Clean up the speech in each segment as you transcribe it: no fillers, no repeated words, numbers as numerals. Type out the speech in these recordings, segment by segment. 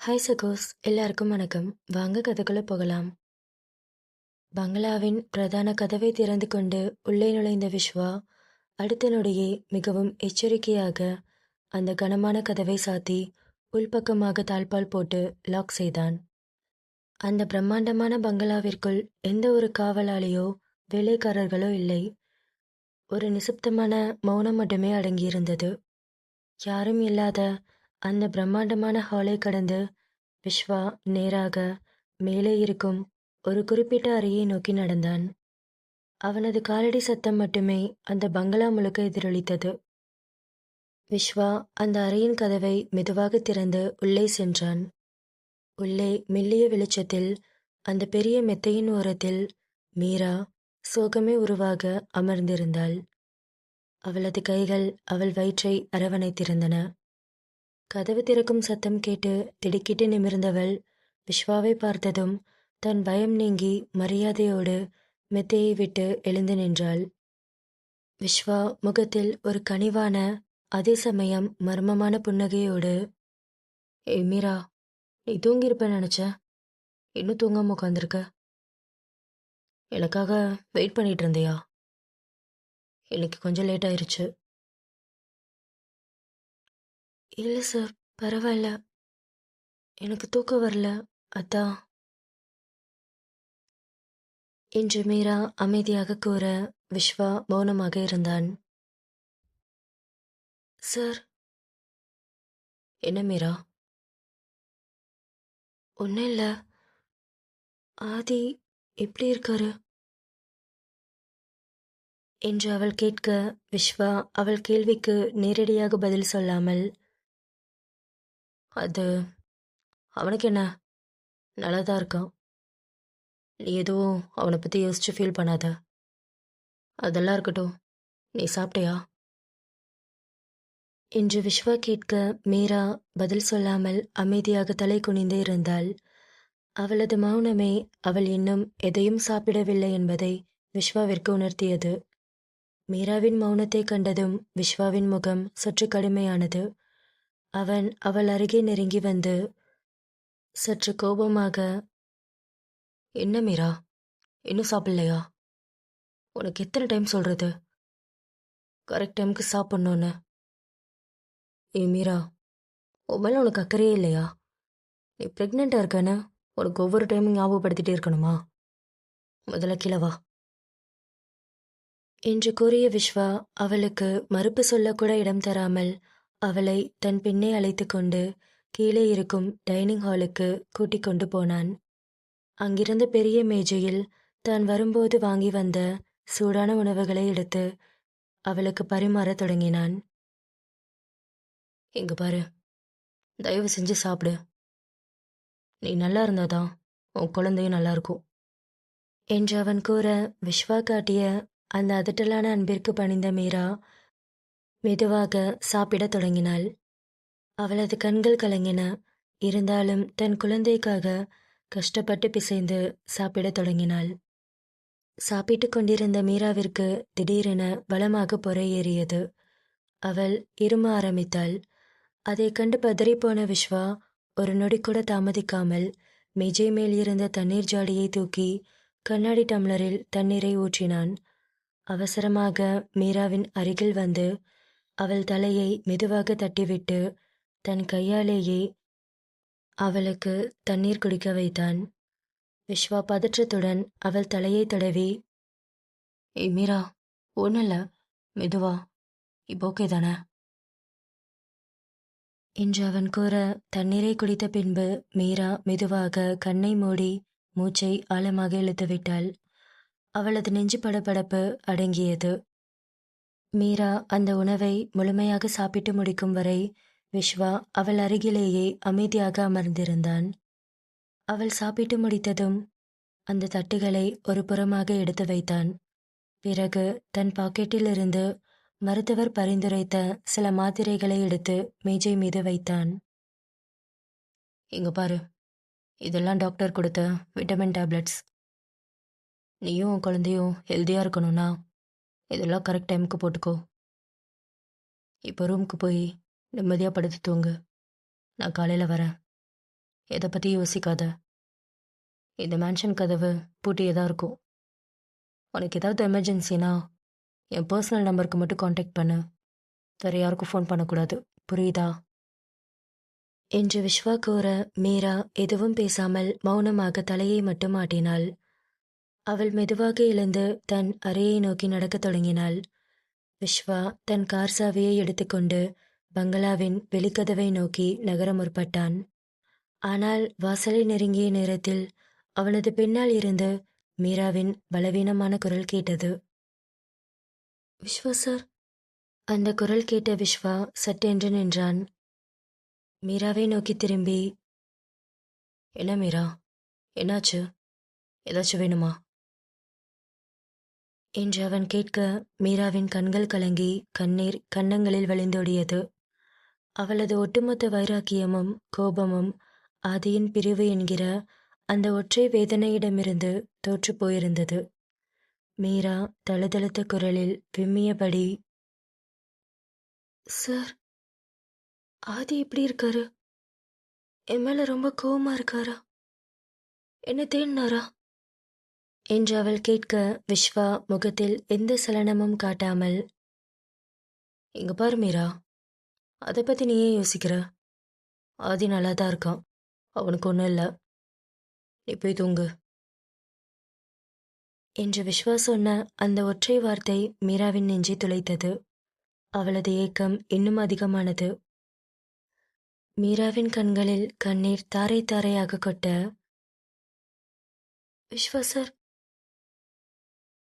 Hi சகோஸ், எல்லாருக்கும் வணக்கம். வாங்க கதைக்குள்ள போகலாம். பங்களாவின் பிரதான கதவை திறந்து கொண்டு உள்ளே நுழைந்த விஸ்வா அடுத்த நொடியே மிகவும் எச்சரிக்கையாக அந்த கனமான கதவை சாத்தி உள்பக்கமாக தாழ்பால் போட்டு லாக் செய்தான். அந்த பிரம்மாண்டமான பங்களாவிற்குள் எந்த ஒரு காவலாளியோ வேலைக்காரர்களோ இல்லை. ஒரு நிசப்தமான மௌனம் மட்டுமே அடங்கியிருந்தது. யாரும் இல்லாத அந்த பிரம்மாண்டமான ஹாலை கடந்து விஸ்வா நேராக மேலே இருக்கும் ஒரு குறிப்பிட்ட அறையை நோக்கி நடந்தான். அவனது காலடி சத்தம் மட்டுமே அந்த பங்களா முழுக்க எதிரொலித்தது. விஸ்வா அந்த அறையின் கதவை மெதுவாக திறந்து உள்ளே சென்றான். உள்ளே மெல்லிய வெளிச்சத்தில் அந்த பெரிய மெத்தையின் ஓரத்தில் மீரா சோகமே உருவாக அமர்ந்திருந்தாள். அவளது கைகள் அவள் வயிற்றை அரவணைத்திருந்தன. கதவு திறக்கும் சத்தம் கேட்டு திடுக்கிட்டு நிமிர்ந்தவள் விஸ்வாவை பார்த்ததும் தன் பயம் நீங்கி மரியாதையோடு மெத்தையை விட்டு எழுந்து நின்றாள். விஸ்வா முகத்தில் ஒரு கனிவான அதே சமயம் மர்மமான புன்னகையோடு, ஏய் மீரா, நீ தூங்கியிருப்ப நினைச்ச, இன்னும் தூங்காம உட்காந்துருக்க. எனக்காக வெயிட் பண்ணிட்டு இருந்தியா? இன்னைக்கு கொஞ்சம் லேட் ஆயிருச்சு. இல்லை சார், பரவாயில்ல, எனக்கு தூக்கம் வரல, அதான் என்று மீரா அமைதியாக கூற விஸ்வா மௌனமாக இருந்தான். சார். என்ன மீரா? ஒன்றும் இல்லை. ஆதி எப்படி இருக்காரு என்று அவள் கேட்க விஸ்வா அவள் கேள்விக்கு நேரடியாக பதில் சொல்லாமல், அது அவனுக்கு என்ன, நல்லா தான் இருக்கான். நீ எதுவும் அவனை பற்றி யோசிச்சு ஃபீல் பண்ணாத. அதெல்லாம் இருக்கட்டும், நீ சாப்பிட்டியா என்று விஸ்வா கேட்க மீரா பதில் சொல்லாமல் அமைதியாக தலை குனிந்து இருந்தாள். அவளது மௌனமே அவள் இன்னும் எதையும் சாப்பிடவில்லை என்பதை விஸ்வாவிற்கு உணர்த்தியது. மீராவின் மௌனத்தை கண்டதும் விஸ்வாவின் முகம் சற்று கடுமையானது. அவன் அவள் அருகே நெருங்கி வந்து சற்று கோபமாக, என்ன மீரா, இன்னும் சாப்பிடலையா? உனக்கு எத்தனை டைம் சொல்றது கரெக்ட் டைமுக்கு சாப்பிட்ணுன்னு? ஏ மீரா, உன் மேலே உனக்கு அக்கறையே இல்லையா? நீ ப்ரெக்னெண்ட்டாக இருக்கன்னு உனக்கு ஒவ்வொரு டைமும் ஞாபகப்படுத்திட்டே இருக்கணுமா? முதல்ல கீழே வா என்று கூறிய விஸ்வா அவளுக்கு மறுப்பு சொல்லக்கூட இடம் தராமல் அவளை தன் பின்னே அழைத்து கொண்டு கீழே இருக்கும் டைனிங் ஹாலுக்கு கூட்டிக் கொண்டு போனான். அங்கிருந்த பெரிய மேஜையில் தான் வரும்போது வாங்கி வந்த சூடான உணவுகளை எடுத்து அவளுக்கு பரிமாறத் தொடங்கினான். இங்க பாரு, தயவு செஞ்சு சாப்பிடு. நீ நல்லா இருந்தாதான் உன் குழந்தையும் நல்லா இருக்கும் என்று அவன் கூற விஸ்வா காட்டிய அந்த அதட்டலான அன்பிற்கு பணிந்த மீரா மெதுவாக சாப்பிடத் தொடங்கினாள். அவளது கண்கள் கலங்கின. இருந்தாலும் தன் குழந்தைக்காக கஷ்டப்பட்டு பிசைந்து சாப்பிடத் தொடங்கினாள். சாப்பிட்டு கொண்டிருந்த மீராவிற்கு திடீரென பலமாக பொறை ஏறியது. அவள் இரும ஆரம்பித்தாள். அதை கண்டு பதறிப்போன விஸ்வா ஒரு நொடி கூட தாமதிக்காமல் மேஜை மேல் இருந்த தண்ணீர் ஜாடியை தூக்கி கண்ணாடி டம்ளரில் தண்ணீரை ஊற்றினான். அவசரமாக மீராவின் அருகில் வந்து அவள் தலையை மெதுவாக தட்டிவிட்டு தன் கையாலேயே அவளுக்கு தண்ணீர் குடிக்க வைத்தான். விஸ்வா பதற்றத்துடன் அவள் தலையை தடவி, ஏய் மீரா, ஒன்றும் இல்லை, மெதுவா, இப்போ ஓகே தானே என்று அவன் கூற தண்ணீரை குடித்த பின்பு மீரா மெதுவாக கண்ணை மூடி மூச்சை ஆழமாக இழுத்துவிட்டாள். அவளது நெஞ்சு படபடப்பு அடங்கியது. மீரா அந்த உணவை முழுமையாக சாப்பிட்டு முடிக்கும் வரை விஸ்வா அவள் அருகிலேயே அமைதியாக அமர்ந்திருந்தான். அவள் சாப்பிட்டு முடித்ததும் அந்த தட்டுகளை ஒரு புறமாக எடுத்து வைத்தான். பிறகு தன் பாக்கெட்டிலிருந்து மருத்துவர் பரிந்துரைத்த சில மாத்திரைகளை எடுத்து மேஜை மீது வைத்தான். இங்க பாரு, இதெல்லாம் டாக்டர் கொடுத்த விட்டமின் டேப்லெட்ஸ். நீயும் உன் குழந்தையும் ஹெல்த்தியாக இருக்கணும்னா இதெல்லாம் கரெக்ட் டைமுக்கு போட்டுக்கோ. இப்போ ரூமுக்கு போய் நிம்மதியாக படுத்து தூங்கு. நான் காலையில் வரேன். எதை பற்றி யோசிக்காத. இந்த மேன்ஷன் கதவு பூட்டியே தான் இருக்கும். உனக்கு ஏதாவது எமர்ஜென்சினா என் பர்சனல் நம்பருக்கு மட்டும் காண்டாக்ட் பண்ணு. வேற யாருக்கும் ஃபோன் பண்ணக்கூடாது, புரியுதா? என்று விஸ்வா கூற மீரா எதுவும் பேசாமல் மௌனமாக தலையை மட்டும் ஆட்டினாள். அவள் மெதுவாக எழுந்து தன் அறையை நோக்கி நடக்கத் தொடங்கினாள். விஸ்வா தன் கார் சாவியை எடுத்துக்கொண்டு பங்களாவின் வெளிக்கதவை நோக்கி நகர முற்பட்டான். ஆனால் வாசலை நெருங்கிய நேரத்தில் அவனது பின்னால் இருந்து மீராவின் பலவீனமான குரல் கேட்டது. விஸ்வா சார். அந்த குரல் கேட்ட விஸ்வா சட்டென்று நின்றான். மீராவை நோக்கி திரும்பி, என்ன மீரா, என்னாச்சு? ஏதாச்சும் வேணுமா என்று அவன் கேட்க மீராவின் கண்கள் கலங்கி கண்ணீர் கன்னங்களில் வழிந்தோடியது. அவளது ஒட்டுமொத்த வைராக்கியமும் கோபமும் ஆதியின் பிரிவு என்கிற அந்த ஒற்றை வேதனையிடமிருந்து தோற்று போயிருந்தது. மீரா தழுதழுத்த குரலில் விம்மியபடி, சார், ஆதி எப்படி இருக்காரு? என் மேல ரொம்ப கோவமா இருக்காரா? என்ன தேடினாரா என்று அவள் கேட்க விஸ்வா முகத்தில் எந்த சலனமும் காட்டாமல், இங்க பாரு மீரா, அதை பத்தி நீ ஏன் யோசிக்கிற? ஆதி நல்லா தான் இருக்கான், அவனுக்கு ஒன்றும் இல்லை, நீ போய் தூங்கு என்று விஸ்வா சொன்ன அந்த ஒற்றை வார்த்தை மீராவின் நெஞ்சை துளைத்தது. அவளது ஏக்கம் இன்னும் அதிகமானது. மீராவின் கண்களில் கண்ணீர் தாரை தாரையாக கொட்ட, விஸ்வா சார்,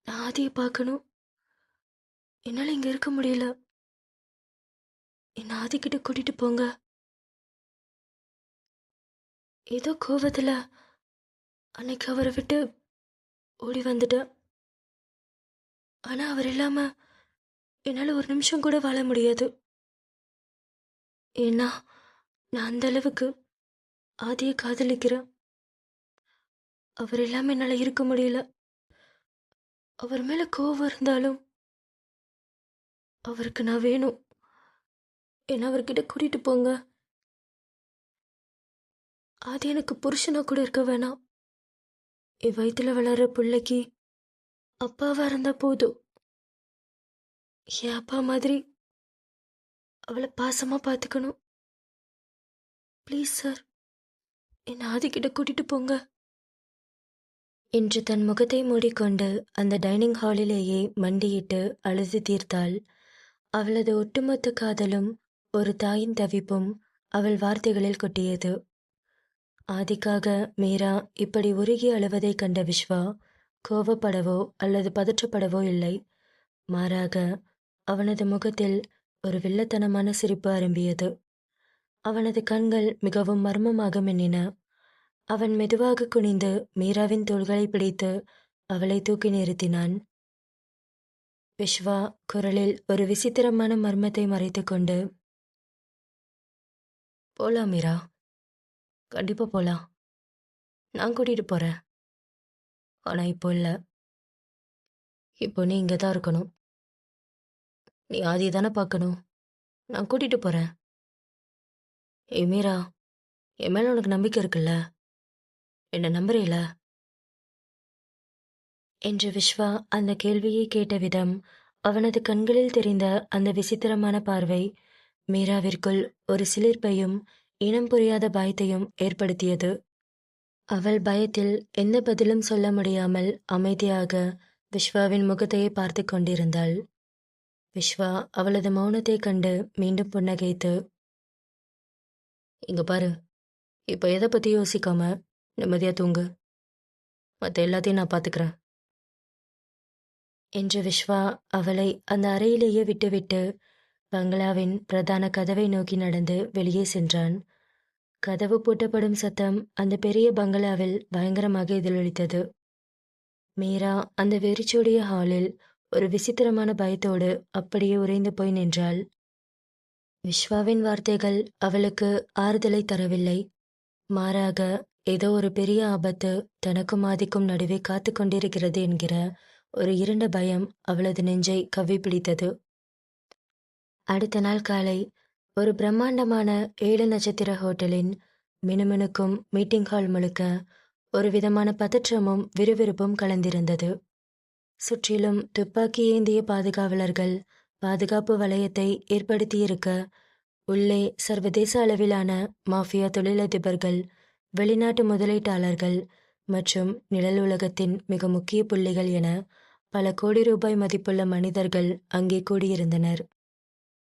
நான் ஆதியை பார்க்கணும். என்னால் இங்க இருக்க முடியல. என்ன ஆதிக்கிட்ட கூட்டிட்டு போங்க. ஏதோ கோவத்துல அன்னைக்கு அவரை விட்டு ஓடி வந்துட்டேன். ஆனா அவர் இல்லாம என்னால ஒரு நிமிஷம் கூட வாழ முடியாது. ஏன்னா நான் அந்த அளவுக்கு ஆதியை காதலிக்கிறேன். அவர் இல்லாம என்னால இருக்க முடியல. அவர் மேல கோவம் இருந்தாலும் அவருக்கு நான் வேணும். என்ன அவர்கிட்ட கூட்டிட்டு போங்க. ஆதி எனக்கு புருஷனா கூட இருக்க வேணாம். என் வயிற்றுல வளர்ற பிள்ளைக்கு அப்பாவா இருந்தா போதும். என் அப்பா மாதிரி அவளை பாசமா பார்த்துக்கணும். ப்ளீஸ் சார், என்னை ஆதிக்கிட்ட கூட்டிட்டு போங்க என்று தன் முகத்தை மூடிக்கொண்டு அந்த டைனிங் ஹாலிலேயே மண்டியிட்டு அழுது தீர்த்தாள். அவளது ஒட்டுமொத்த காதலும் ஒரு தாயின் தவிப்பும் அவள் வார்த்தைகளில் கொட்டியது. ஆதிக்காக மீரா இப்படி உருகி அழுவதைக் கண்ட விஸ்வா கோபப்படவோ அல்லது பதற்றப்படவோ இல்லை. மாறாக அவனது முகத்தில் ஒரு வில்லத்தனமான சிரிப்பு அரும்பியது. அவனது கண்கள் மிகவும் மர்மமாக மின்னின. அவன் மெதுவாக குனிந்து மீராவின் தோள்களை பிடித்து அவளை தூக்கி நிறுத்தினான். விஸ்வா குரலில் ஒரு விசித்திரமான மர்மத்தை மறைத்துக்கொண்டு, போலாம் மீரா, கண்டிப்பா போலாம். நான் கூட்டிட்டு போறேன். ஆனா இப்போ இல்லை. இப்போ நீ இங்கே தான் இருக்கணும். நீ ஆதியை தானே பார்க்கணும். நான் கூட்டிட்டு போறேன். ஏய் மீரா, என் மேல உனக்கு நம்பிக்கை இருக்குல்ல? என்ன நம்புறீல என்று விஸ்வா அந்த கேள்வியை கேட்ட விதம், அவனது கண்களில் தெரிந்த அந்த விசித்திரமான பார்வை மீராவிற்குள் ஒரு சிலிர்ப்பையும் இனம் புரியாத பயத்தையும் ஏற்படுத்தியது. அவள் பயத்தில் எந்த பதிலும் சொல்ல முடியாமல் அமைதியாக விஸ்வாவின் முகத்தையே பார்த்து கொண்டிருந்தாள். விஸ்வா அவளது மௌனத்தை கண்டு மீண்டும் புன்னகைத்து, இங்க பாரு, இப்போ எதை பத்தி யோசிக்காம நிம்மதியா தூங்கு. மற்ற எல்லாத்தையும் நான் பார்த்துக்கிறேன் என்று விஸ்வா அவளை அந்த அறையிலேயே விட்டுவிட்டு பங்களாவின் பிரதான கதவை நோக்கி நடந்து வெளியே சென்றான். கதவு பூட்டப்படும் சத்தம் அந்த பெரிய பங்களாவில் பயங்கரமாக எதிரொலித்தது. மீரா அந்த வெறிச்சோடிய ஹாலில் ஒரு விசித்திரமான பயத்தோடு அப்படியே உறைந்து போய் நின்றாள். விஸ்வாவின் வார்த்தைகள் அவளுக்கு ஆறுதலை தரவில்லை. மாறாக ஏதோ ஒரு பெரிய ஆபத்து தனக்கும் ஆதிக்கும் நடுவே காத்து கொண்டிருக்கிறது என்கிற ஒரு இருண்ட பயம் அவளது நெஞ்சை கவ்வி பிடித்தது. அடுத்த நாள் காலை ஒரு பிரம்மாண்டமான 7 நட்சத்திர ஹோட்டலின் மினுமினுக்கும் மீட்டிங் ஹால் முழுக்க ஒரு விதமான பதற்றமும் விறுவிறுப்பும் கலந்திருந்தது. சுற்றிலும் துப்பாக்கி ஏந்திய பாதுகாவலர்கள் பாதுகாப்பு வளையத்தை ஏற்படுத்தியிருக்க, உள்ளே சர்வதேச அளவிலான மாஃபியா தொழிலதிபர்கள், வெளிநாட்டு முதலீட்டாளர்கள் மற்றும் நிழல் உலகத்தின் மிக முக்கிய புள்ளிகள் என பல கோடி ரூபாய் மதிப்புள்ள மனிதர்கள் அங்கே கூடியிருந்தனர்.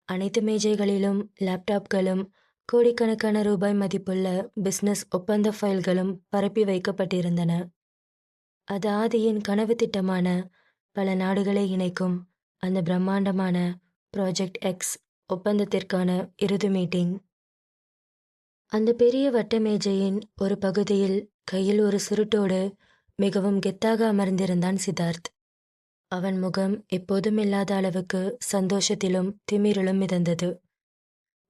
அனைத்து மேஜைகளிலும் லேப்டாப்களும் கோடிக்கணக்கான ரூபாய் மதிப்புள்ள பிசினஸ் ஒப்பந்த ஃபைல்களும் பரப்பி வைக்கப்பட்டிருந்தன. அது ஆதியின் கனவு திட்டமான பல நாடுகளை இணைக்கும் அந்த பிரம்மாண்டமான ப்ராஜெக்ட் எக்ஸ் ஒப்பந்தத்திற்கான இறுதி மீட்டிங். அந்த பெரிய வட்ட மேஜையின் ஒரு பகுதியில் கையில் ஒரு சுருட்டோடு மிகவும் கெத்தாக அமர்ந்திருந்தான் சித்தார்த். அவன் முகம் எப்போதும் இல்லாத அளவுக்கு சந்தோஷத்திலும் திமிரிலும் மிதந்தது.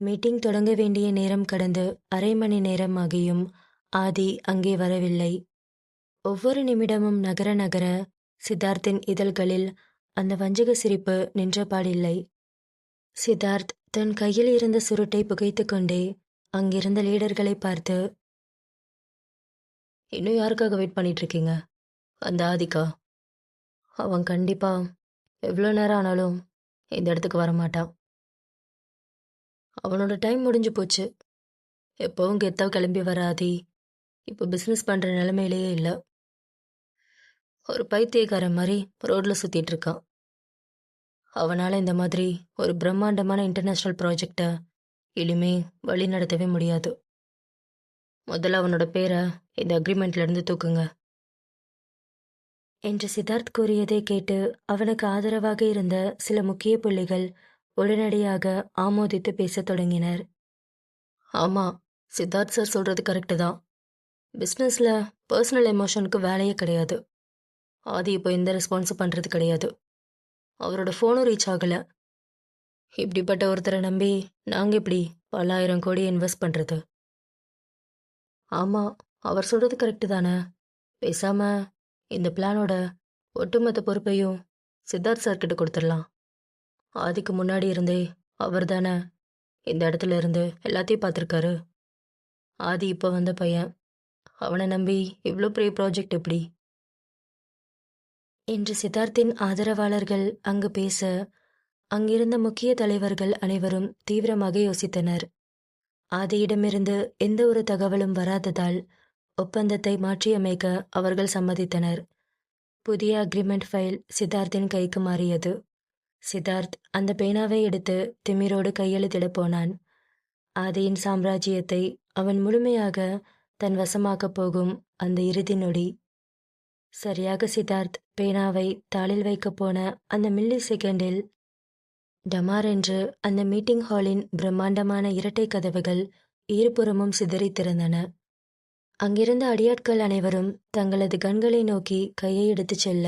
மீட்டிங் தொடங்க வேண்டிய நேரம் கடந்து அரை மணி நேரம் ஆகியும் ஆதி அங்கே வரவில்லை. ஒவ்வொரு நிமிடமும் நகர நகர சித்தார்த்தின் இதழ்களில் அந்த வஞ்சக சிரிப்பு நின்றபாடில்லை. சித்தார்த் தன் கையில் இருந்த சுருட்டை புகைத்து கொண்டே அங்கிருந்த லீடர்களை பார்த்து, இன்னும் யாருக்காக வெயிட் பண்ணிட்டு இருக்கீங்க? அந்த ஆதிக்கா? அவன் கண்டிப்பா எவ்வளோ நேரம் ஆனாலும் இந்த இடத்துக்கு வரமாட்டான். அவனோட டைம் முடிஞ்சு போச்சு. எப்பவும் கெத்தா கிளம்பி வர ஆதி இப்போ பிஸ்னஸ் பண்ணுற நிலைமையிலேயே இல்லை. ஒரு பைத்தியக்காரன் மாதிரி ரோட்ல சுற்றிட்டு இருக்கான். அவனால் இந்த மாதிரி ஒரு பிரம்மாண்டமான இன்டர்நேஷ்னல் ப்ராஜெக்டை இனிமே வழி நடத்தவே முடியாது. முதல்ல அவனோட பேரை இந்த அக்ரிமெண்ட்லேருந்து தூக்குங்க என்று சித்தார்த் கூறியதை கேட்டு அவனுக்கு ஆதரவாக இருந்த சில முக்கிய புள்ளிகள் உடனடியாக ஆமோதித்து பேசத் தொடங்கினர். ஆமாம், சித்தார்த் சார் சொல்கிறது கரெக்டு தான். பிஸ்னஸில் பர்சனல் எமோஷனுக்கு வேலையே கிடையாது. ஆதி இப்போ எந்த ரெஸ்பான்ஸும் பண்ணுறது கிடையாது. அவரோட ஃபோனும் ரீச் ஆகலை. இப்படிப்பட்ட ஒருத்தரை நம்பி நாங்கள் இப்படி பல 1000 கோடி இன்வெஸ்ட் பண்ணுறது? ஆமாம், அவர் சொல்கிறது கரெக்டு தானே. பேசாமல் இந்த பிளானோட ஒட்டுமொத்த பொறுப்பையும் சித்தார்த் சார்கிட்ட கொடுத்துடலாம். ஆதிக்கு முன்னாடி இருந்தே அவர் தானே இந்த இடத்துல இருந்து எல்லாத்தையும் பார்த்துருக்காரு. ஆதி இப்போ வந்த பையன். அவனை நம்பி இவ்வளோ பெரிய ப்ராஜெக்ட் எப்படி? என்று சித்தார்த்தின் ஆதரவாளர்கள் அங்கு பேச, அங்கிருந்த முக்கிய தலைவர்கள் அனைவரும் தீவிரமாக யோசித்தனர். ஆதியிடமிருந்து எந்த ஒரு தகவலும் வராததால் ஒப்பந்தத்தை மாற்றியமைக்க அவர்கள் சம்மதித்தனர். புதிய அக்ரிமெண்ட் ஃபைல் சித்தார்த்தின் கைக்கு மாறியது. சித்தார்த் அந்த பேனாவை எடுத்து திமிரோடு கையெழுத்திடப் போனான். ஆதியின் சாம்ராஜ்யத்தை அவன் முழுமையாக தன் வசமாக்கப் போகும் அந்த இறுதி நொடி. சரியாக சித்தார்த் பேனாவை தாளில் வைக்கப் போன அந்த மில்லி செகண்டில் டமார் என்று அந்த மீட்டிங் ஹாலின் பிரம்மாண்டமான இரட்டை கதவுகள் இருபுறமும் சிதறித்திருந்தன. அங்கிருந்த அடியாட்கள் அனைவரும் தங்களது கண்களை நோக்கி கையை எடுத்துச் செல்ல,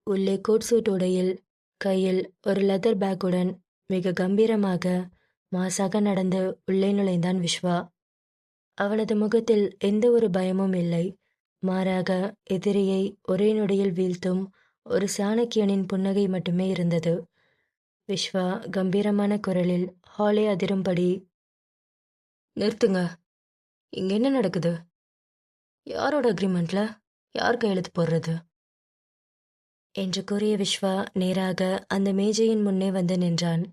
உள்ளே கோட் சூட் உடையில் கையில் ஒரு லெதர் பேக்குடன் மிக கம்பீரமாக மாசாக நடந்து உள்ளே நுழைந்தான் விஸ்வா. அவனது முகத்தில் எந்த ஒரு பயமும் இல்லை. மாறாக எதிரியை ஒரே நொடியில் வீழ்த்தும் ஒரு சாணக்கியனின் புன்னகை மட்டுமே இருந்தது. விஸ்வா கம்பீரமான குரலில் ஹாலை அதிரும்படி, நிறுத்துங்க, இங்க என்ன நடக்குது? யாரோட அக்ரிமெண்ட்ல யார் கையெழுத்து போடுறது? என்று கூறிய விஸ்வா நேராக அந்த மேஜையின் முன்னே வந்து நின்றான்.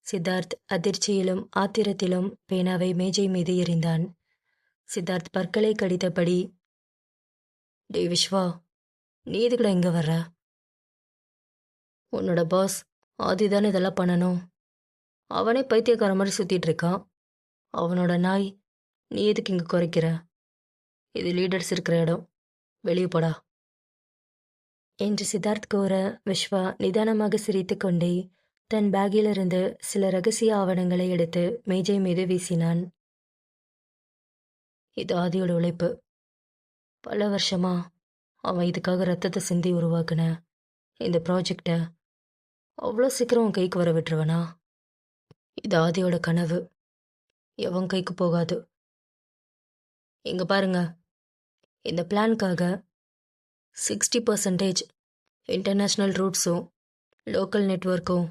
சித்தார்த் அதிர்ச்சியிலும் ஆத்திரத்திலும் பேனாவை மேஜை மீது எறிந்தான். சித்தார்த் பற்களை கடித்தபடி, டே விஸ்வா, நீ இதுக்குடா இங்க வர்ற? உன்னோட பாஸ் ஆதிதானே இதெல்லாம் பண்ணணும். அவனே பைத்தியக்கார மாதிரி சுத்திட்டு இருக்கான். அவனோட நாய், நீ எதுக்கு இங்க குறைக்கிற? இது லீடர்ஸ் இருக்கிற இடம், வெளியே போடா என்று சித்தார்த் கூற, விஸ்வா நிதானமாக சிரித்து கொண்டே தன் பேக்கிலிருந்து சில ரகசிய ஆவணங்களை எடுத்து மேஜை மீது வீசினான். இது ஆதியோட உழைப்பு. பல வருஷமா அவன் இதுக்காக ரத்தத்தை சிந்தி உருவாக்குன இந்த ப்ராஜெக்டை அவ்வளோ சீக்கிரம் அவன் கைக்கு வர விட்டுருவனா? இது ஆதியோட கனவு. எவன் கைக்கு போகாது. இங்க பாருங்க, இந்த பிளான்காக 60% இன்டர்நேஷ்னல் ரூட்ஸும் லோக்கல் நெட்வொர்க்கும்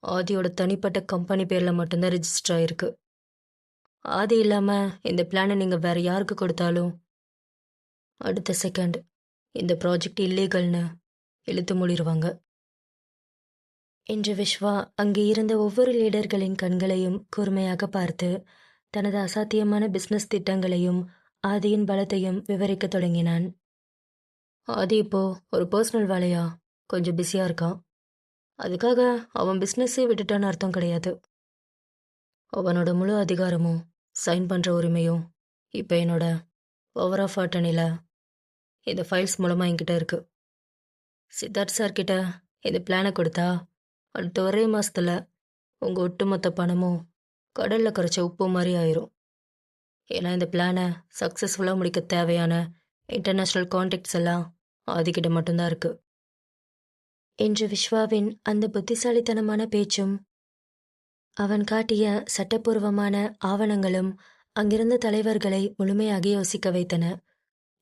ஆதியோட தனிப்பட்ட கம்பெனி பேரில் மட்டும்தான் ரிஜிஸ்டர் ஆயிருக்கு. ஆதி இல்லாமல் இந்த பிளானை நீங்கள் வேற யாருக்கு கொடுத்தாலும் அடுத்த செகண்ட் இந்த ப்ராஜெக்ட் இல்லீகல்னு இழுத்து மூடிடுவாங்க. என்று விஸ்வா அங்கே இருந்த ஒவ்வொரு லீடர்களின் கண்களையும் கூர்மையாக பார்த்து தனது அசாத்தியமான பிசினஸ் திட்டங்களையும் ஆதியின் பலத்தையும் விவரிக்கத் தொடங்கினான். ஆதி இப்போ ஒரு பர்சனல் வேலையா கொஞ்சம் பிஸியாக இருக்கான். அதுக்காக அவன் பிஸ்னஸே விட்டுட்டான்னு அர்த்தம் கிடையாது. அவனோட முழு அதிகாரமும் சைன் பண்ணுற உரிமையும் இப்போ என்னோட பவர் ஆஃப் அட்டர்னியில் இந்த ஃபைல்ஸ் மூலமாக என்கிட்ட இருக்கு. சித்தார்த் சார்கிட்ட இந்த பிளானை கொடுத்தா அடுத்த ஒரே மாதத்தில் உங்கள் ஒட்டுமொத்த பணமும் கடலில் கரைச்ச உப்பு மாதிரி ஆயிரும். ஏன்னா இந்த பிளானை சக்ஸஸ்ஃபுல்லாக முடிக்க தேவையான இன்டர்நேஷ்னல் கான்டாக்ட்ஸ் எல்லாம் ஆதிக்கிட்ட மட்டும்தான் இருக்கு. என்று விஸ்வாவின் அந்த புத்திசாலித்தனமான பேச்சும் அவன் காட்டிய சட்டப்பூர்வமான ஆவணங்களும் அங்கிருந்த தலைவர்களை முழுமையாக யோசிக்க வைத்தன.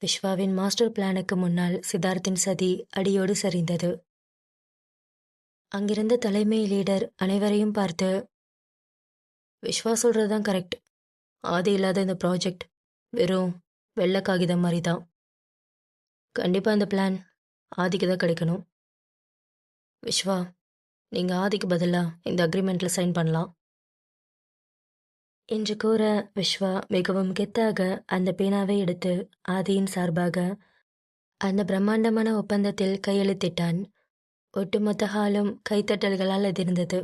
விஸ்வாவின் மாஸ்டர் பிளானுக்கு முன்னால் சித்தார்த்தின் சதி அடியோடு சரிந்தது. அங்கிருந்த தலைமை லீடர் அனைவரையும் பார்த்து, விஸ்வா சொல்கிறது தான் கரெக்ட். ஆதி இல்லாத இந்த ப்ராஜெக்ட் வெறும் வெள்ளை காகிதம் மாதிரி தான். கண்டிப்பாக இந்த பிளான் ஆதிக்கு தான் கிடைக்கணும். விஸ்வா, நீங்கள் ஆதிக்கு பதிலாக இந்த அக்ரிமெண்ட்டில் சைன் பண்ணலாம். என்று கூற விஸ்வா மிகவும் கெத்தாக அந்த பேனாவை எடுத்து ஆதியின் சார்பாக அந்த பிரம்மாண்டமான ஒப்பந்தத்தில் கையெழுத்திட்டான். ஒட்டுமொத்த ஹாலும் கைத்தட்டல்களால் அதிர்ந்தது.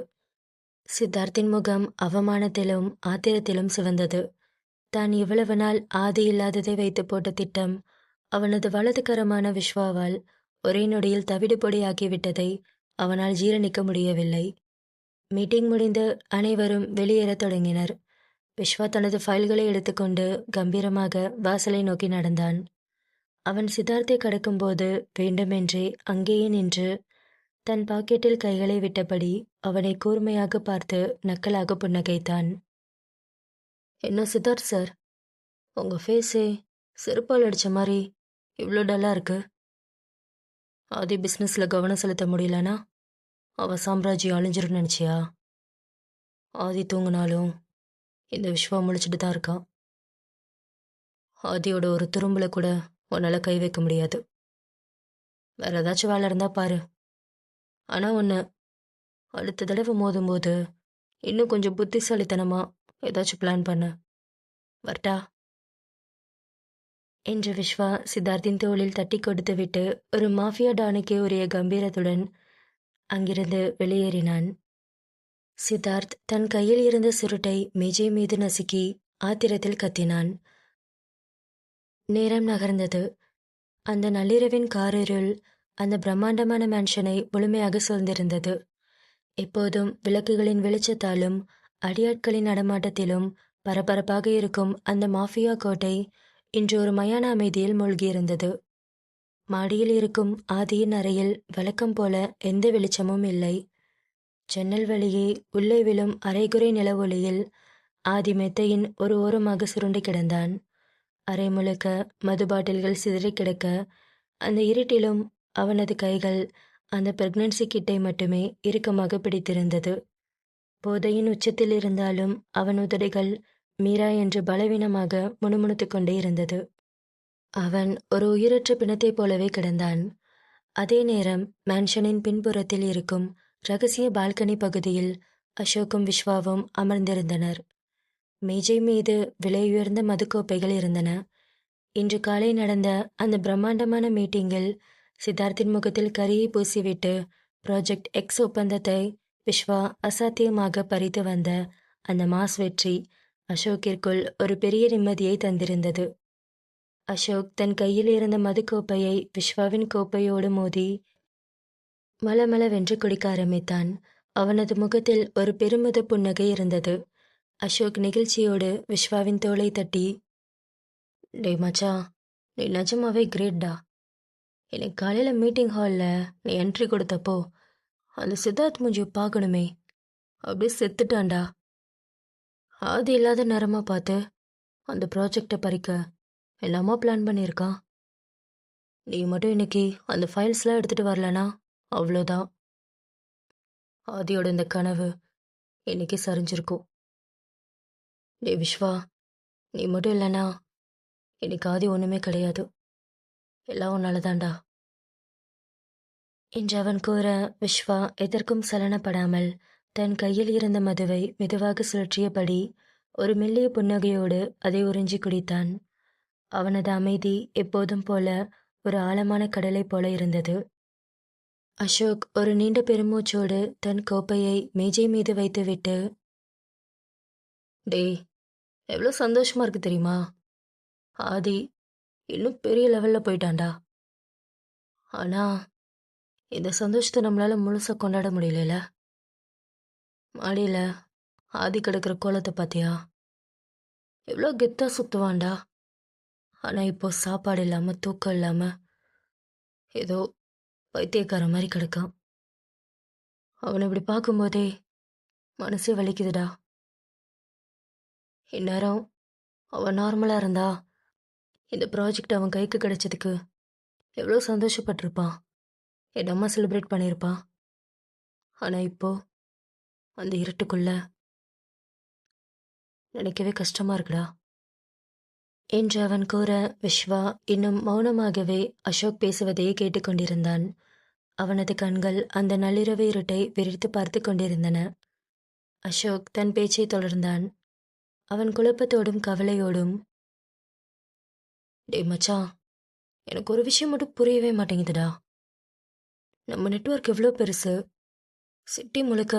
சித்தார்த்தின் முகம் அவமானத்திலும் ஆத்திரத்திலும் சிவந்தது. தான் இவ்வளவு நாள் ஆதி இல்லாததை வைத்து போட்ட திட்டம் அவனது வலதுகரமான விஸ்வாவால் ஒரே நொடியில் தவிடு பொடியாக்கிவிட்டதை அவனால் ஜீரணிக்க முடியவில்லை. மீட்டிங் முடிந்து அனைவரும் வெளியேறத் தொடங்கினர். விஸ்வா தனது ஃபைல்களை எடுத்துக்கொண்டு கம்பீரமாக வாசலை நோக்கி நடந்தான். அவன் சித்தார்த்தை கடக்கும்போது வேண்டுமென்றே அங்கேயே நின்று தன் பாக்கெட்டில் கைகளை விட்டபடி அவனை கூர்மையாக பார்த்து நக்கலாக புன்னகைத்தான். என்ன சித்தார்த் சார், உங்கள் ஃபேஸே செருப்பால் அடித்த மாதிரி இவ்வளோ டல்லாக இருக்கு. ஆதி பிஸ்னஸில் கவனம் செலுத்த முடியலனா அவன் சாம்ராஜ்யம் அழிஞ்சிருன்னு நினச்சியா? ஆதி தூங்கினாலும் இந்த விஸ்வா முழிச்சிட்டு தான் இருக்கான். ஆதியோட ஒரு துரும்புல கூட உன்னால் கை வைக்க முடியாது. வேற ஏதாச்சும் வேலை இருந்தா பாரு. ஆனால் ஒன்று, அடுத்த தடவை மோதும்போது இன்னும் கொஞ்சம் புத்திசாலித்தனமா ஏதாச்சும் பிளான் பண்ண. வரட்டா? என்று விஸ்வா சித்தார்த்தின் தோளில் தட்டி கொடுத்துவிட்டு ஒரு மாஃபியா டானுக்கே உரிய கம்பீரத்துடன் அங்கிருந்து வெளியேறினான். சித்தார்த் தன் கையில் இருந்த சுருட்டை மேஜை மீது நசுக்கி ஆத்திரத்தில் கத்தினான். நேரம் நகர்ந்தது. அந்த நள்ளிரவின் காரிருள் அந்த பிரம்மாண்டமான மேன்ஷனை முழுமையாக சூழ்ந்திருந்தது. எப்போதும் விளக்குகளின் வெளிச்சத்தாலும் அடியாட்களின் நடமாட்டத்திலும் பரபரப்பாக இருக்கும் அந்த மாஃபியா கோட்டை இன்று ஒரு மயான அமைதியில் மூழ்கியிருந்தது. மாடியில் இருக்கும் ஆதியின் அறையில் வழக்கம் போல எந்த வெளிச்சமும் இல்லை. ஜன்னல் வழியே உள்ளே விழும் அரைகுறை நில ஒளியில் ஆதி மெத்தையின் ஒரு ஓரமாக சுருண்டு கிடந்தான். அறை முழுக்க மது பாட்டில்கள் சிதறி கிடக்க அந்த இருட்டிலும் அவனது கைகள் அந்த பிரெக்னன்சி கிட்டை மட்டுமே இறுக்கமாக பிடித்திருந்தது. போதையின் உச்சத்தில் இருந்தாலும் அவன் உதடுகள் மீரா என்று பலவீனமாக முணுமுணுத்து கொண்டே இருந்தது. அவன் ஒரு உயிரற்ற பிணத்தைப் போலவே கிடந்தான். அதே நேரம் மேன்ஷனின் பின்புறத்தில் இருக்கும் ரகசிய பால்கனி பகுதியில் அசோக்கும் விஸ்வாவும் அமர்ந்திருந்தனர். மேஜை மீது விலையுயர்ந்த மதுக்கோப்பைகள் இருந்தன. இன்று காலை நடந்த அந்த பிரம்மாண்டமான மீட்டிங்கில் சித்தார்த்தின் முகத்தில் கரியை பூசிவிட்டு ப்ராஜெக்ட் எக்ஸ் ஒப்பந்தத்தை விஸ்வா அசாத்தியமாக பறித்து வந்த அந்த மாஸ் வெற்றி அசோக்கிற்குள் ஒரு பெரிய நிம்மதியை தந்திருந்தது. அசோக் தன் கையில் இருந்த மதுக்கோப்பையை விஸ்வாவின் கோப்பையோடு மோதி மலமளவென்று குடிக்க ஆரம்பித்தான். அவனது முகத்தில் ஒரு பெருமித புன்னகை இருந்தது. அசோக் நெகிழ்ச்சியோடு விஸ்வாவின் தோளை தட்டி, டேய் மச்சா, நீ நிஜமாவே கிரேட்டா. எனக்கு காலையில் மீட்டிங் ஹாலில் நீ என்ட்ரி கொடுத்தப்போ அந்த சித்தார்த் மூஞ்சியை பார்க்கணுமே, அப்படியே செத்துட்டான்டா. ஆதி இல்லாத நேரமாக பார்த்து அந்த ப்ராஜெக்டை பறிக்க என்னம்மா பிளான் பண்ணியிருக்கான். நீ மட்டும் இன்னைக்கு அந்த ஃபைல்ஸ்லாம் எடுத்துகிட்டு வரலனா அவ்வளோதான். ஆதியோட இந்த கனவு இன்னைக்கு சரிஞ்சிருக்கும். டேய் விஸ்வா, நீ மட்டும் இல்லைனா இன்னைக்கு ஆதி ஒன்றுமே கிடையாது. எல்லாம் உன்னால தான்டா என்று அவன் கூற, விஸ்வா எதற்கும் சலனப்படாமல் தன் கையில் இருந்த மதுவை மெதுவாக சுழற்றியபடி ஒரு மெல்லிய புன்னகையோடு அதை உறிஞ்சி குடித்தான். அவனது அமைதி எப்போதும் போல ஒரு ஆழமான கடலைப் போல இருந்தது. அசோக் ஒரு நீண்ட பெருமூச்சோடு தன் கோப்பையை மேஜை மீது வைத்துவிட்டு, டேய், எவ்வளோ சந்தோஷமா இருக்கு தெரியுமா? ஆதி இன்னும் பெரிய லெவல்ல போயிட்டான்டா. ஆனா இந்த சந்தோஷத்தை நம்மளால முழுசா கொண்டாட முடியல. மாடியில ஆதி கிடக்கிற கோலத்தை பார்த்தியா? எவ்வளோ கெத்தா சுத்துவான்டா. ஆனா இப்போ சாப்பாடு இல்லாம தூக்கம் இல்லாம ஏதோ பைத்தியக்கார மாதிரி கிடக்கான். அவனை இப்படி பார்க்கும்போதே மனசே வலிக்குதுடா. இந்நேரம் அவன் நார்மலா இருந்தா இந்த ப்ராஜெக்ட் அவன் கைக்கு கிடைச்சதுக்கு எவ்வளோ சந்தோஷப்பட்டிருப்பான். என் அம்மா செலிப்ரேட் பண்ணியிருப்பான். ஆனா இப்போ அந்த இருட்டுக்குள்ள நினைக்கவே கஷ்டமா இருக்குடா என்று அவன் கூற, விஸ்வா இன்னும் மௌனமாகவே அசோக் பேசுவதையே கேட்டுக்கொண்டிருந்தான். அவனது கண்கள் அந்த நள்ளிரவு இருட்டை விரித்து பார்த்து கொண்டிருந்தன. அசோக் தன் பேச்சை தொடர்ந்தான். அவன் குழப்பத்தோடும் கவலையோடும், டேய் மச்சான், எனக்கு ஒரு விஷயம் மட்டும் புரியவே மாட்டேங்குதுடா. நம்ம நெட்வொர்க் எவ்வளோ பெருசு. சிட்டி முழுக்க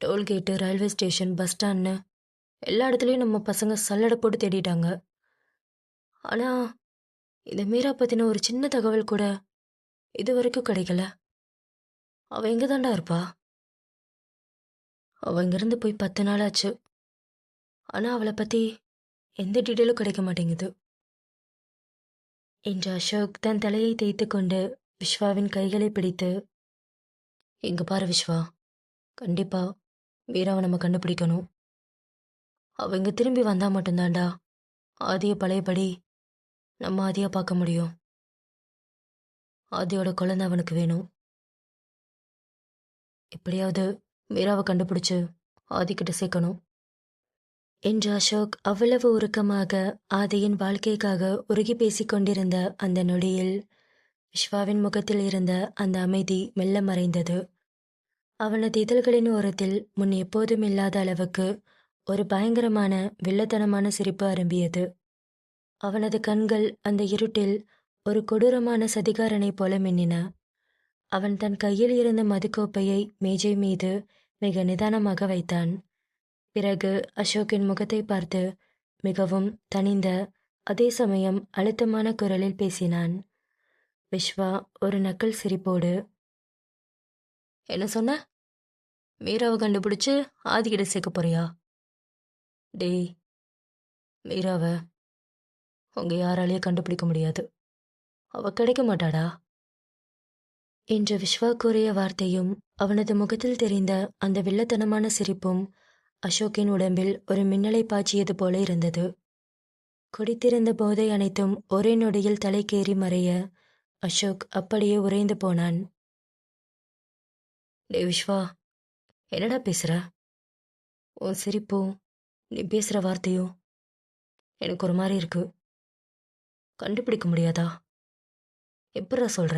டோல்கேட்டு, ரயில்வே ஸ்டேஷன், பஸ் ஸ்டாண்ட்னு எல்லா இடத்துலையும் நம்ம பசங்க சல்லடை போட்டு தேடிட்டாங்க. ஆனா இந்த மீரா பத்தின ஒரு சின்ன தகவல் கூட இது வரைக்கும் கிடைக்கல. அவ எங்க தாண்டா இருப்பா? அவ இங்கிருந்து போய் 10 நாள் ஆச்சு. ஆனா அவளை பத்தி எந்த டீட்டெயிலும் கிடைக்க மாட்டேங்குது என்று அசோக் தன் தலையை தேய்த்து கொண்டு விஸ்வாவின் கைகளை பிடித்து, இங்க பாரு விஸ்வா, கண்டிப்பா மீராவை நம்ம கண்டுபிடிக்கணும். அவ இங்க திரும்பி வந்தா மட்டும்தான்டா ஆதியை பழையபடி நம்ம ஆதியா பார்க்க முடியும். ஆதியோட குழந்தை அவனுக்கு வேணும். எப்படியாவது மீராவை கண்டுபிடிச்சு ஆதிக்கிட்ட சேர்க்கணும் என்று அசோக் அவ்வளவு உருக்கமாக ஆதியின் வாழ்க்கைக்காக உருகி பேசிக் கொண்டிருந்த அந்த நொடியில் விஸ்வாவின் முகத்தில் இருந்த அந்த அமைதி மெல்ல மறைந்தது. அவனது இதழ்களின் ஓரத்தில் முன் எப்போதும் இல்லாத அளவுக்கு ஒரு பயங்கரமான வில்லத்தனமான சிரிப்பு அரும்பியது. அவனது கண்கள் அந்த இருட்டில் ஒரு கொடூரமான சதிகாரனைப் போல மின்னின. அவன் தன் கையில் இருந்த மதுக்கோப்பையை மேஜை மீது மிக நிதானமாக வைத்தான். பிறகு அசோக்கின் முகத்தை பார்த்து மிகவும் தனிந்த, அதே சமயம் அழுத்தமான குரலில் பேசினான். விஸ்வா ஒரு நக்கல் சிரிப்போடு, என்ன சொன்ன? மீராவை கண்டுபிடிச்சு ஆதிக்கிட்ட சேர்க்க போறியா? டேய், மீராவை உங்க யாராலையும் கண்டுபிடிக்க முடியாது. அவ கிடைக்க மாட்டாடா என்று விஸ்வா கூறிய வார்த்தையும் அவனது முகத்தில் தெரிந்த அந்த வில்லத்தனமான சிரிப்பும் அசோக்கின் உடம்பில் ஒரு மின்னலை பாய்ச்சியது போல இருந்தது. குடித்திருந்த போதை அனைத்தும் ஒரே நொடியில் தலைக்கேறி மறைய அசோக் அப்படியே உறைந்து போனான். டே விஸ்வா, என்னடா பேசுற? உன் சிரிப்பும் நீ பேசுற வார்த்தையும் எனக்கு ஒரு மாதிரி இருக்கு. கண்டுபிடிக்க முடியாதா? எப்படா சொல்ற?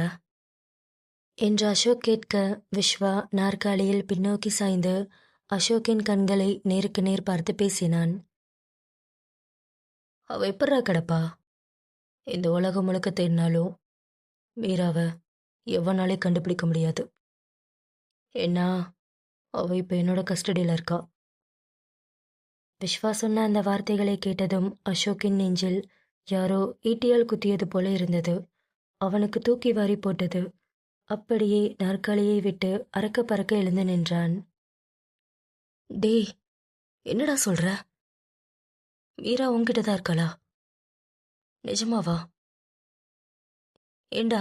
என்று அசோக் கேட்க, விஸ்வா நாற்காலியில் பின்னோக்கி சாய்ந்து அசோக்கின் கண்களை நேருக்கு நேர் பார்த்து பேசினான். அவ எப்படா கிடப்பா? இந்த உலகம் முழுக்க தேடினாலும் மீராவை எவனாலே கண்டுபிடிக்க முடியாது. ஏன்னா அவ இப்ப என்னோட கஸ்டடியில் இருக்கா. விஸ்வா சொன்ன அந்த வார்த்தைகளை கேட்டதும் அசோக்கின் நெஞ்சில் யாரோ ஈட்டியால் குத்தியது போல இருந்தது. அவனுக்கு தூக்கி வாரி போட்டது. அப்படியே நாற்காலியை விட்டு அறக்க பறக்க எழுந்து நின்றான். டேய், என்னடா சொல்ற? மீரா உன்கிட்ட தான் இருக்காளா? நிஜமாவா? ஏண்டா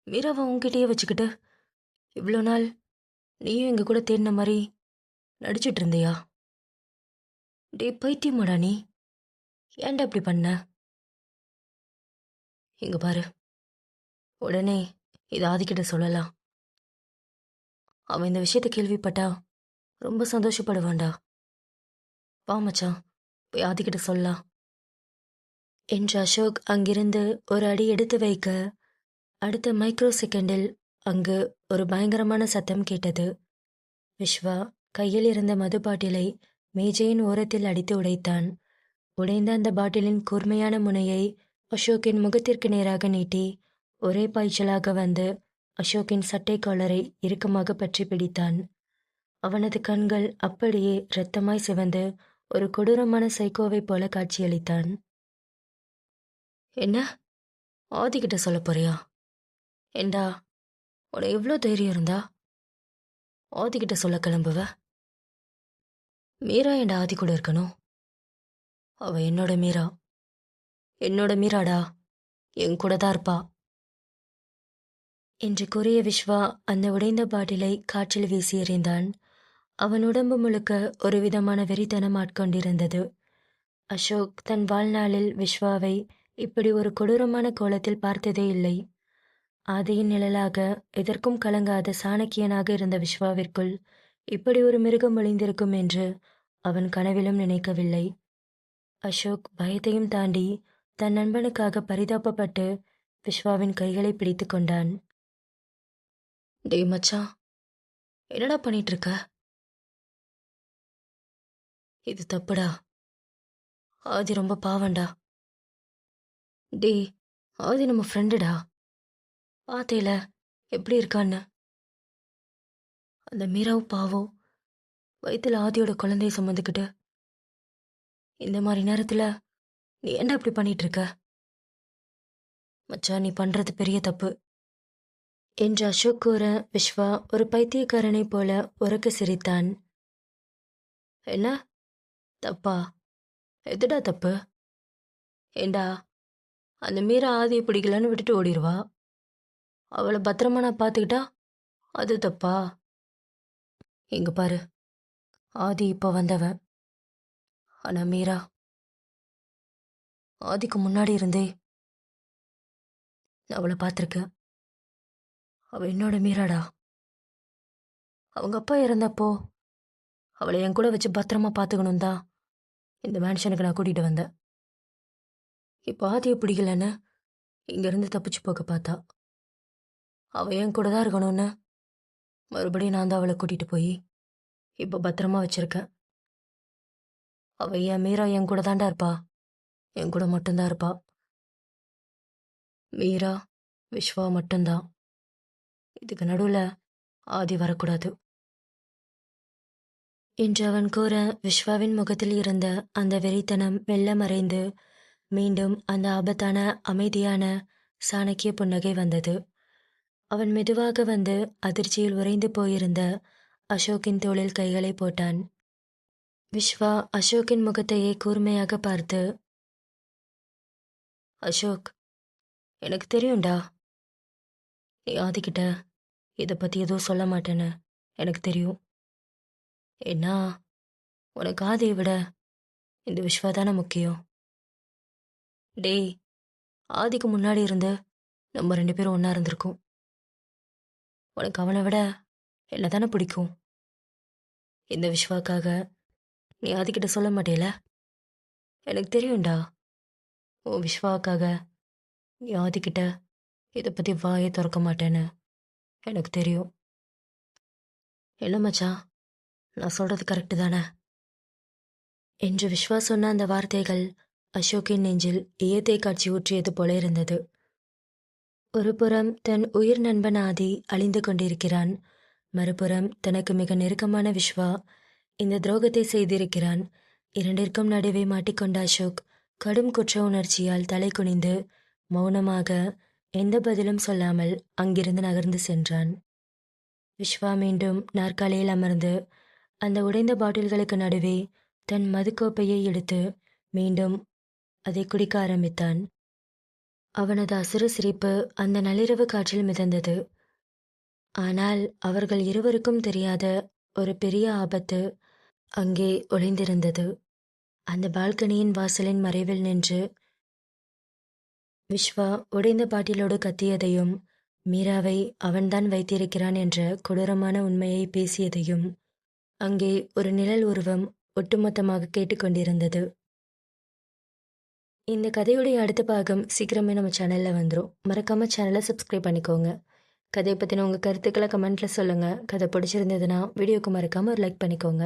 மீராவை உன்கிட்டயே வச்சுக்கிட்டு இவ்வளோ நாள் நீயும் எங்க கூட தேடின மாதிரி நடிச்சிட்டு இருந்தியா? டே பைத்தியமாடா நீ, ஏன்டா இப்படி பண்ண? இங்க பாரு, உடனே இது ஆதிக்கிட்ட சொல்லலாம். அவன் இந்த விஷயத்தை கேள்விப்பட்டா ரொம்ப சந்தோஷப்படுவான்டா. வா மச்சான், போய் ஆதிக்கிட்ட சொல்லலாம் என்று அசோக் அங்கிருந்து ஒரு அடி எடுத்து வைக்க அடுத்த மைக்ரோ செகண்டில் அங்கு ஒரு பயங்கரமான சத்தம் கேட்டது. விஸ்வா கையில் இருந்த மது பாட்டிலை மேஜையின் ஓரத்தில் அடித்து உடைத்தான். உடைந்த அந்த பாட்டிலின் கூர்மையான முனையை அசோக்கின் முகத்திற்கு நேராக நீட்டி ஒரே பாய்ச்சலாக வந்து அசோக்கின் சட்டை காலரை இறுக்கமாக பற்றி பிடித்தான். அவனது கண்கள் அப்படியே இரத்தமாய் சிவந்து ஒரு கொடூரமான சைக்கோவைப் போல காட்சியளித்தான். என்ன, ஆதிக்கிட்ட சொல்ல போறியா? ஏண்டா, உனக்கு எவ்வளோ தைரியம் இருந்தா ஆதிக்கிட்ட சொல்ல கிளம்புவ? மீரா ஏண்டா ஆதி கூட இருக்கணும்? அவ என்னோட மீரா. என்னோட மீராடா, என் கூட தான் இருப்பா என்று கூறிய விஸ்வா அந்த உடைந்த பாட்டிலை காற்றில் வீசி எறிந்தான். அவன் உடம்பு முழுக்க ஒரு விதமான வெறித்தனம் ஆட்கொண்டிருந்தது. அசோக் தன் வாழ்நாளில் விஸ்வாவை இப்படி ஒரு கொடூரமான கோலத்தில் பார்த்ததே இல்லை. ஆதியின் நிழலாக எதற்கும் கலங்காத சாணக்கியனாக இருந்த விஸ்வாவிற்குள் இப்படி ஒரு மிருகம் ஒளிந்திருக்கும் என்று அவன் கனவிலும் நினைக்கவில்லை. அசோக் பயத்தையும் தாண்டி தன் நண்பனுக்காக பரிதாபப்பட்டு விஸ்வாவின் கைகளை பிடித்து கொண்டான். டேய் மச்சான், என்னடா பண்ணிட்டு இருக்க? இது தப்புடா. ஆதி ரொம்ப பாவண்டா. டேய், ஆதி நம்ம ஃப்ரெண்டுடா. பார்த்தேல எப்படி இருக்கான்னு. அந்த மீராவும் பாவம் வயிற்றுல ஆதியோட குழந்தைய சுமந்துக்கிட்டு இந்த மாதிரி நேரத்தில் நீ என்ன இப்படி பண்ணிட்டு இருக்க? மச்சான், நீ பண்றது பெரிய தப்பு என்று அசோக் கூற விஸ்வா ஒரு பைத்தியக்காரனைப் போல உரக்க சிரித்தான். என்ன தப்பா? எதுடா தப்பு? ஏண்டா, அந்த மீரா ஆதியை பிடிக்கலன்னு விட்டுட்டு ஓடிடுவா. அவளை பத்திரமா நான் பார்த்துக்கிட்டா அது தப்பா? இங்க பாரு, ஆதி இப்போ வந்தவன். ஆனா மீரா ஆதிக்கு முன்னாடி இருந்தே நான் அவளை பார்த்துருக்கேன். அவ என்னோட மீராடா. அவங்க அப்பா இறந்தப்போ அவளை என் கூட வச்சு பத்திரமா பார்த்துக்கணும் தான் இந்த மேன்ஷனுக்கு நான் கூட்டிகிட்டு வந்தேன். இப்போ ஆதியை பிடிக்கலன்னு இங்கேருந்து தப்பிச்சு போக பார்த்தா. அவள் என் கூட தான் இருக்கணும்னு மறுபடியும் நான் தான் அவளை கூட்டிகிட்டு போய் இப்போ பத்திரமா வச்சுருக்கேன். அவள் என் மீரா என் கூட தாண்டா இருப்பா. என் கூட மட்டும்தான் இருப்பா. மீரா, விஸ்வா மட்டும்தான். இதுக்கு நடுவில் ஆதி வரக்கூடாது என்று அவன் கூற விஸ்வாவின் முகத்தில் இருந்த அந்த வெறித்தனம் மெல்ல மறைந்து மீண்டும் அந்த ஆபத்தான அமைதியான சாணக்கிய புன்னகை வந்தது. அவன் மெதுவாக வந்து அதிர்ச்சியில் உறைந்து போயிருந்த அசோக்கின் தோளில் கைகளை போட்டான். விஸ்வா அசோக்கின் முகத்தையே கூர்மையாக பார்த்து, அசோக், எனக்கு தெரியும்டா, நீ ஆதிக்கிட்ட இதை பற்றி எதுவும் சொல்ல மாட்டேன்னு எனக்கு தெரியும். ஏன்னா உனக்கு ஆதியை விட இந்த விஸ்வா தானே முக்கியம். டேய், ஆதிக்கு முன்னாடி இருந்து நம்ம 2 பேரும் ஒன்றா இருந்திருக்கோம். உனக்கு அவனை விட என்ன தானே பிடிக்கும். இந்த விஸ்வாக்காக நீ ஆதிக்கிட்ட சொல்ல மாட்டேல? எனக்கு தெரியும்டா, உன் விஸ்வாக்காக நீ ஆதிக்கிட்ட இதை பற்றி வாயை திறக்க மாட்டேன்னு எனக்கு தெரியும். என்ன மச்சான், நான் சொல்கிறது கரெக்டு தானே என்று விஸ்வா சொன்ன அந்த வார்த்தைகள் அசோக்கின் நெஞ்சில் ஈயத்தை காட்சி ஊற்றியது போல இருந்தது. ஒரு புறம் தன் உயிர் நண்பன் ஆதி அழிந்து கொண்டிருக்கிறான். மறுபுறம் தனக்கு மிக நெருக்கமான விஸ்வா இந்த துரோகத்தை செய்திருக்கிறான். இரண்டிற்கும் நடுவே மாட்டிக்கொண்ட அசோக் கடும் குற்ற உணர்ச்சியால் தலை குனிந்து மௌனமாக எந்த பதிலும் சொல்லாமல் அங்கிருந்து நகர்ந்து சென்றான். விஸ்வா மீண்டும் நாற்காலியில் அமர்ந்து அந்த உடைந்த பாட்டில்களுக்கு நடுவே தன் மதுக்கோப்பையை எடுத்து மீண்டும் அதை குடிக்க ஆரம்பித்தான். அவனது அசுர சிரிப்பு அந்த நள்ளிரவு காற்றில் மிதந்தது. ஆனால் அவர்கள் இருவருக்கும் தெரியாத ஒரு பெரிய ஆபத்து அங்கே ஒளிந்திருந்தது. அந்த பால்கனியின் வாசலின் மறைவில் நின்று விஸ்வா உடைந்த பாட்டிலோடு கத்தியதையும் மீராவை அவன்தான் வைத்திருக்கிறான் என்ற கொடூரமான உண்மையை பேசியதையும் அங்கே ஒரு நிழல் உருவம் ஒட்டுமொத்தமாக கேட்டுக்கொண்டிருந்தது. இந்த கதையுடைய அடுத்த பாகம் சீக்கிரமே நம்ம சேனலில் வந்துடும். மறக்காமல் சேனலை சப்ஸ்கிரைப் பண்ணிக்கோங்க. கதையை பற்றின உங்கள் கருத்துக்களை கமெண்ட்டில் சொல்லுங்கள். கதை பிடிச்சிருந்ததுன்னா வீடியோக்கு மறக்காமல் ஒரு லைக் பண்ணிக்கோங்க.